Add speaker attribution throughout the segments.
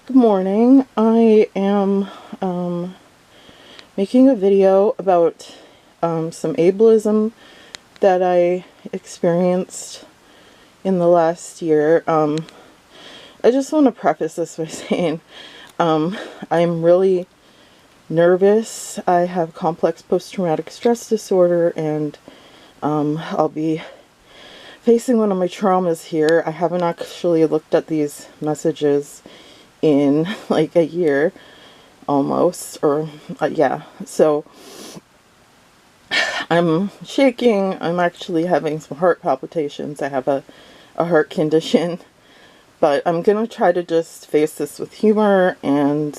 Speaker 1: Good morning. I am making a video about some ableism that I experienced in the last year. I just want to preface this by saying I'm really nervous. I have complex post-traumatic stress disorder, and I'll be facing one of my traumas here. I haven't actually looked at these messages in like a year almost, or yeah, so I'm shaking. I'm actually having some heart palpitations. I have a heart condition, but I'm gonna try to just face this with humor and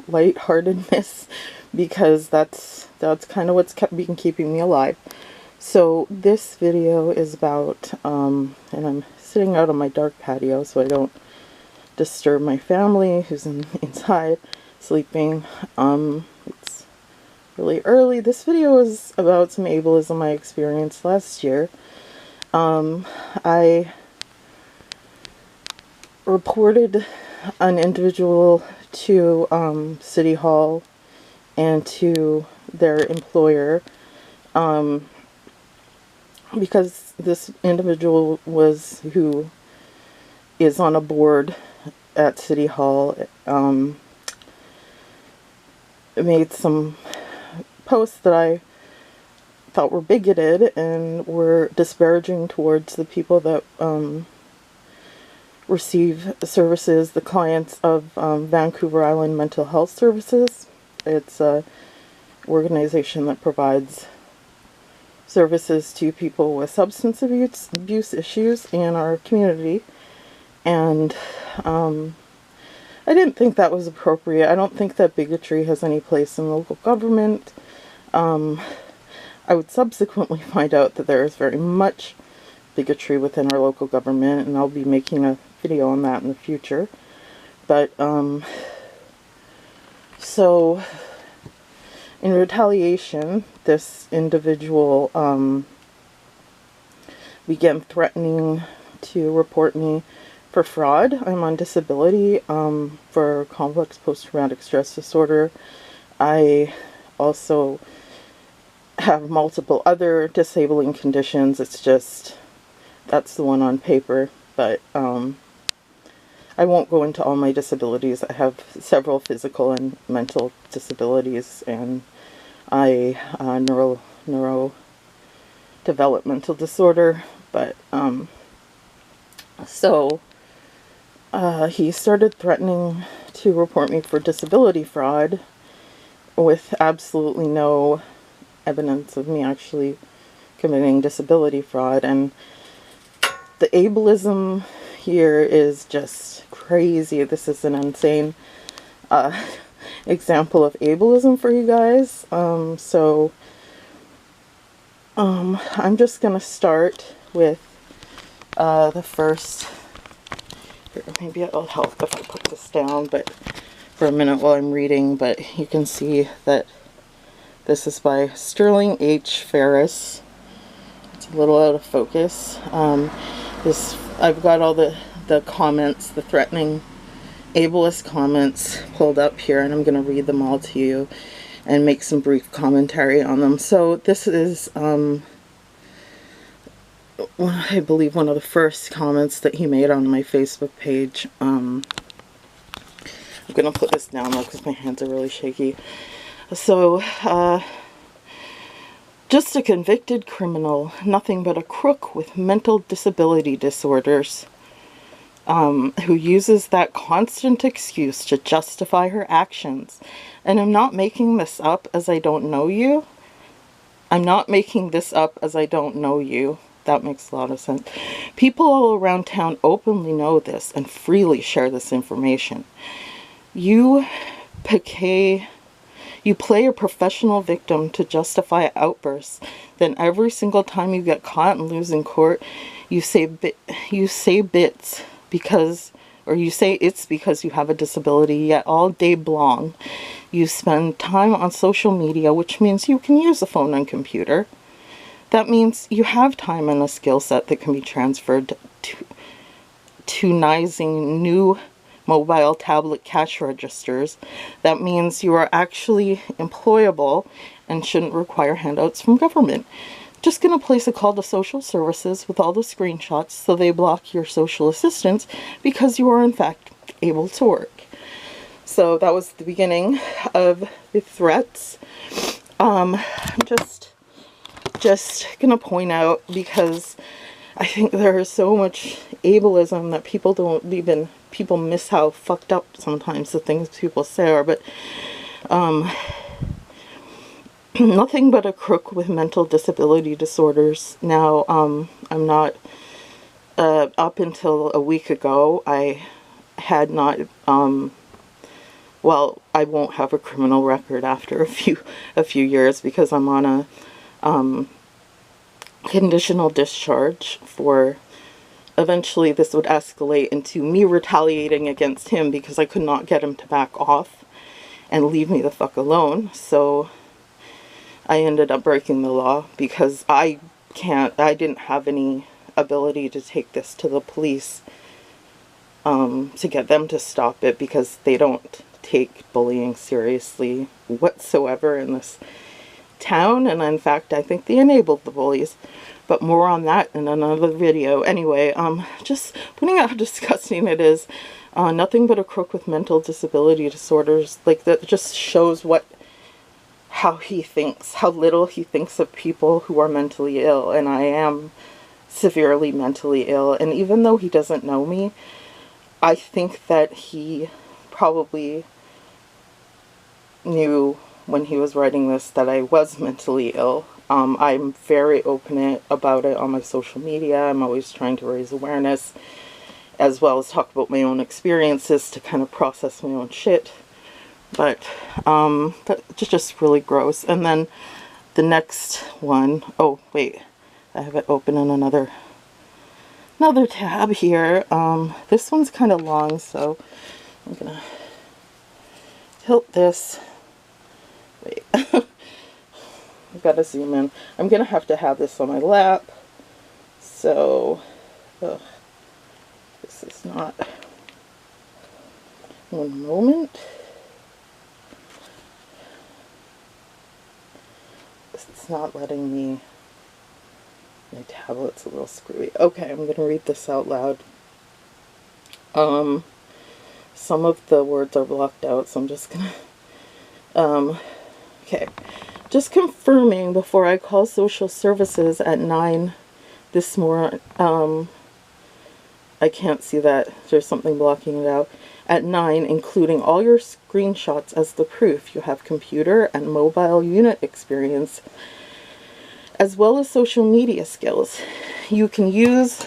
Speaker 1: lightheartedness because that's kind of what's been keeping me alive. So this video is about and I'm sitting out on my dark patio so I don't disturb my family who's inside sleeping. It's really early. This video is about some ableism I experienced last year. I reported an individual to City Hall and to their employer because this individual who is on a board at City Hall made some posts that I thought were bigoted and were disparaging towards the people that receive services, the clients of Vancouver Island Mental Health Services. It's an organization that provides services to people with substance abuse issues in our community. And I didn't think that was appropriate. I don't think that bigotry has any place in local government. I would subsequently find out that there is very much bigotry within our local government, and I'll be making a video on that in the future. But, so, in retaliation, this individual began threatening to report me for fraud. I'm on disability for complex post-traumatic stress disorder. I also have multiple other disabling conditions. It's just, that's the one on paper, but I won't go into all my disabilities. I have several physical and mental disabilities, and I neurodevelopmental disorder, but so he started threatening to report me for disability fraud with absolutely no evidence of me actually committing disability fraud. And the ableism here is just crazy. This is an insane example of ableism for you guys. I'm just gonna start with the first. Here, maybe it'll help if I put this down, but for a minute while I'm reading. But you can see that this is by Sterling H. Ferris. It's a little out of focus. I've got all the comments, the threatening ableist comments pulled up here, and I'm going to read them all to you and make some brief commentary on them. So this is, I believe, one of the first comments that he made on my Facebook page. I'm going to put this down though because my hands are really shaky. So, just a convicted criminal, nothing but a crook with mental disability disorders, who uses that constant excuse to justify her actions. And I'm not making this up as I don't know you. I'm not making this up as I don't know you. That makes a lot of sense. People all around town openly know this and freely share this information. You play a professional victim to justify outbursts. Then every single time you get caught and lose in court, you say bits because, or you say it's because you have a disability. Yet all day long, you spend time on social media, which means you can use a phone and computer. That means you have time and a skill set that can be transferred to nizing new mobile tablet cash registers. That means you are actually employable and shouldn't require handouts from government. Just going to place a call to social services with all the screenshots so they block your social assistance because you are in fact able to work. So that was the beginning of the threats. I'm just gonna point out, because I think there is so much ableism that people miss how fucked up sometimes the things people say are, but nothing but a crook with mental disability disorders. Now, I'm not, up until a week ago, I had not, well, I won't have a criminal record after a few years, because I'm on a conditional discharge for, eventually this would escalate into me retaliating against him because I could not get him to back off and leave me the fuck alone. So I ended up breaking the law because I didn't have any ability to take this to the police to get them to stop it, because they don't take bullying seriously whatsoever in this town, and in fact I think they enabled the bullies, but more on that in another video. Anyway, just pointing out how disgusting it is. Nothing but a crook with mental disability disorders. Like, that just shows how he thinks, how little he thinks of people who are mentally ill, and I am severely mentally ill, and even though he doesn't know me, I think that he probably knew when he was writing this that I was mentally ill. I'm very open about it on my social media. I'm always trying to raise awareness, as well as talk about my own experiences to kind of process my own shit. But that's just really gross. And then the next one, oh wait, I have it open in another tab here. This one's kind of long, so I'm gonna tilt this. Wait, I've got to zoom in. I'm gonna have to have this on my lap. So, this is not. One moment. It's not letting me. My tablet's a little screwy. Okay, I'm gonna read this out loud. Some of the words are blocked out, so I'm just gonna. Okay. Just confirming before I call social services at 9 this morning. I can't see that. There's something blocking it out. At 9, including all your screenshots as the proof. You have computer and mobile unit experience, as well as social media skills. You can use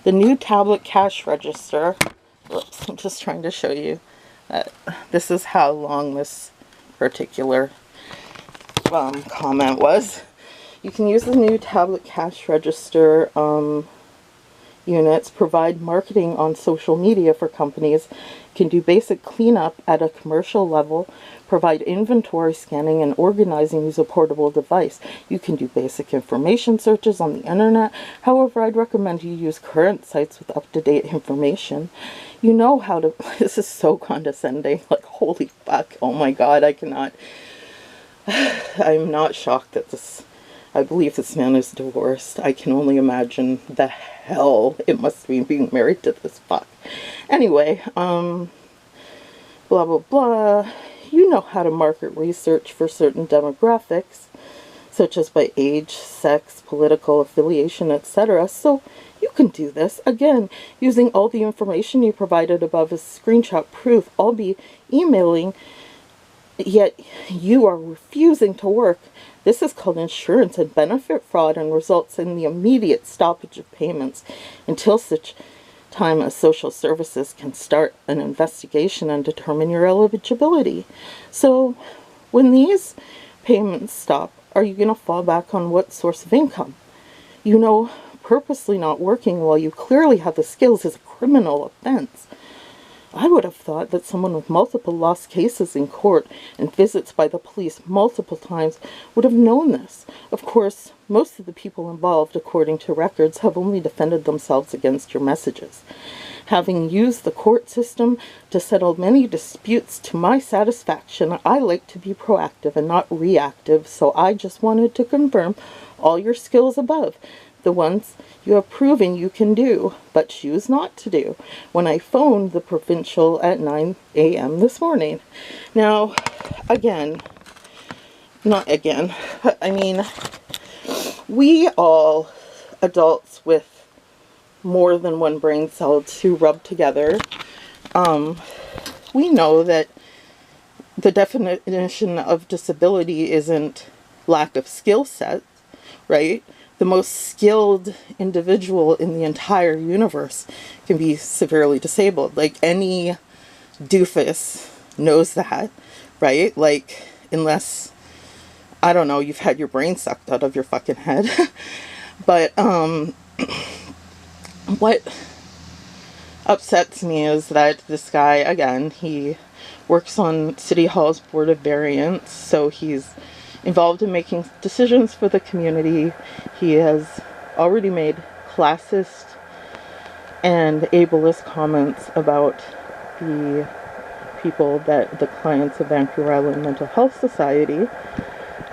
Speaker 1: the new tablet cash register. Oops, I'm just trying to show you that this is how long this particular comment was. You can use the new tablet cash register units, provide marketing on social media for companies, can do basic cleanup at a commercial level, provide inventory scanning and organizing, use a portable device. You can do basic information searches on the internet. However, I'd recommend you use current sites with up-to-date information. You know how to, this is so condescending, like, holy fuck, oh my god, I cannot, I'm not shocked that this, I believe this man is divorced. I can only imagine the hell it must be being married to this fuck. Anyway, blah blah blah. You know how to market research for certain demographics, such as by age, sex, political affiliation, etc. So you can do this, again, using all the information you provided above as screenshot proof. I'll be emailing, yet you are refusing to work. This is called insurance and benefit fraud and results in the immediate stoppage of payments until such time as social services can start an investigation and determine your eligibility. So when these payments stop, are you going to fall back on what source of income? You know, purposely not working while you clearly have the skills is a criminal offense. I would have thought that someone with multiple lost cases in court and visits by the police multiple times would have known this. Of course, most of the people involved, according to records, have only defended themselves against your messages. Having used the court system to settle many disputes to my satisfaction, I like to be proactive and not reactive, so I just wanted to confirm all your skills above, the ones you have proven you can do, but choose not to do, when I phoned the provincial at 9 a.m. this morning. Now, not again, I mean, we all, adults with more than one brain cell to rub together, we know that the definition of disability isn't lack of skill set, right? The most skilled individual in the entire universe can be severely disabled. Like, any doofus knows that, right? Like, unless, I don't know, you've had your brain sucked out of your fucking head. But, what upsets me is that this guy, again, he works on City Hall's Board of Variance, so he's involved in making decisions for the community. He has already made classist and ableist comments about the people, that the clients of Vancouver Island Mental Health Society,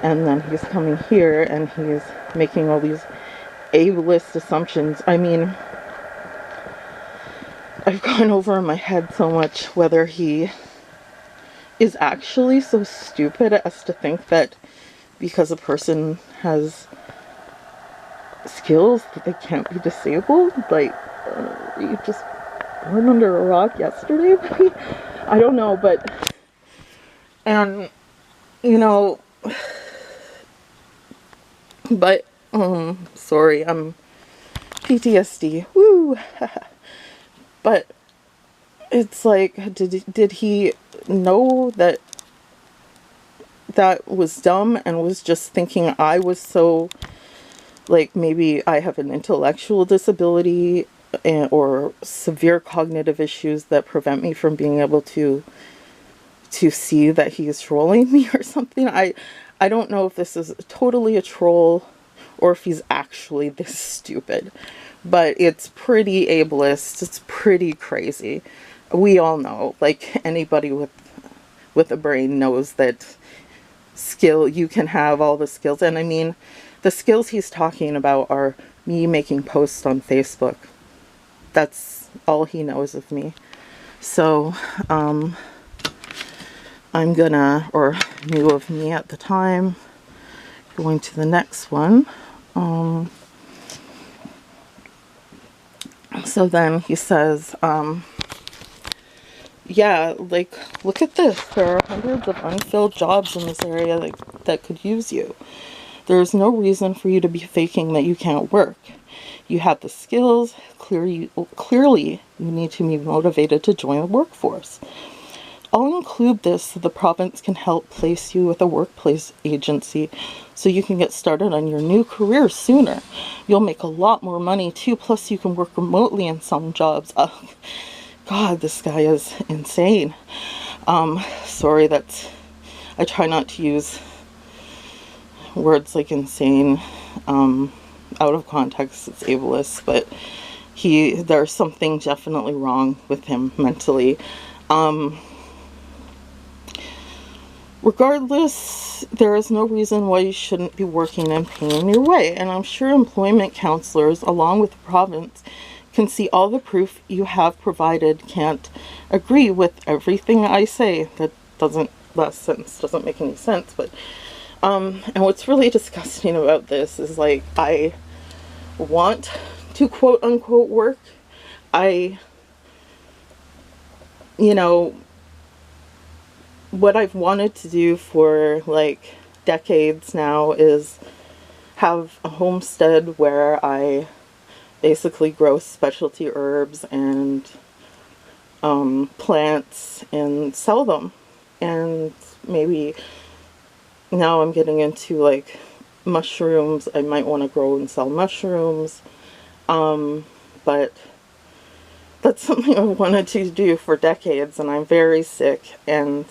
Speaker 1: and then he's coming here and he's making all these ableist assumptions. I mean, I've gone over in my head so much whether he is actually so stupid as to think that because a person has skills that they can't be disabled. Like, you just born under a rock yesterday, maybe? I don't know, but, and, you know, but, sorry, I'm PTSD, woo, but it's like, did he know that that was dumb and was just thinking I was so, like, maybe I have an intellectual disability or severe cognitive issues that prevent me from being able to see that he is trolling me or something. I don't know if this is totally a troll or if he's actually this stupid, but it's pretty ableist. It's pretty crazy. We all know, like, anybody with a brain knows that you can have all the skills. And I mean, the skills he's talking about are me making posts on Facebook. That's all he knows of me. So, I'm gonna, or knew of me at the time, going to the next one. So then he says, yeah, like, look at this. There are hundreds of unfilled jobs in this area that could use you. There's no reason for you to be faking that you can't work. You have the skills. Clearly, you need to be motivated to join the workforce. I'll include this so the province can help place you with a workplace agency so you can get started on your new career sooner. You'll make a lot more money too, plus you can work remotely in some jobs. God, this guy is insane. Sorry, I try not to use words like insane out of context. It's ableist, but there's something definitely wrong with him mentally. Regardless, there is no reason why you shouldn't be working and paying your way. And I'm sure employment counselors, along with the province, can see all the proof you have provided. Can't agree with everything I say. That sentence doesn't make any sense. But, and what's really disgusting about this is, like, I want to quote unquote work. You know, what I've wanted to do for like decades now is have a homestead where I basically grow specialty herbs and plants and sell them. And maybe now I'm getting into like mushrooms. I might want to grow and sell mushrooms. But that's something I've wanted to do for decades, and I'm very sick, and